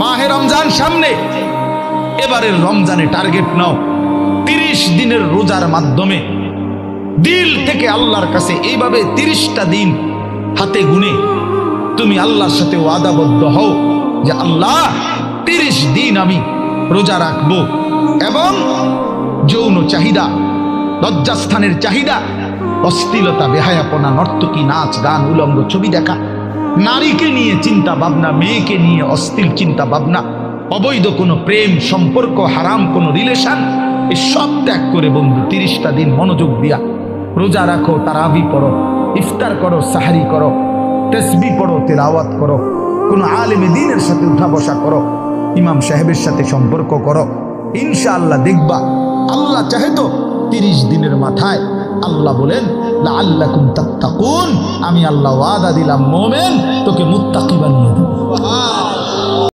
মাহে রমজান সামনে, এবারের রমজানে টার্গেট নাও 30 দিনের রোজার মাধ্যমে দিল থেকে আল্লাহর কাছে এইভাবে 30টা দিন হাতে গুনে তুমি আল্লাহর সাথে ওয়াদাবদ্ধ হও যে আল্লাহ 30 দিন আমি রোজা রাখবো, এবং যৌন চাহিদা, লজ্জাস্থানের চাহিদা, অশ্লীলতা, বেহায়াপনা, নর্তকী, নাচ গান, উলঙ্গ ছবি দেখা, নারীকে নিয়ে চিন্তা ভাবনা, মেয়েকে নিয়ে অশ্লীল চিন্তা ভাবনা, অবৈধ কোনো প্রেম সম্পর্ক, হারাম কোনো রিলেশন, এই সব ত্যাগ করে বন্ধু 30টা দিন মনোযোগ দিয়া রোজা রাখো, তারাবি পড়ো, ইফতার করো, সাহারি করো, তাসবিহ পড়ো, তেলাওয়াত করো, কোনো আলেমে দ্বীনের সাথে উঠা বসা করো, ইমাম সাহেবের সাথে সম্পর্ক করো। ইনশাআল্লাহ দেখবা আল্লাহ চাহে তো 30 দিনের মাথায় আল্লাহ বলেন লাআল্লাকুম তাত্তাকুন, আমি আল্লাহ ওয়াদা দিলাম মোমেন তোকে মুত্তাকি বানিয়ে দেব।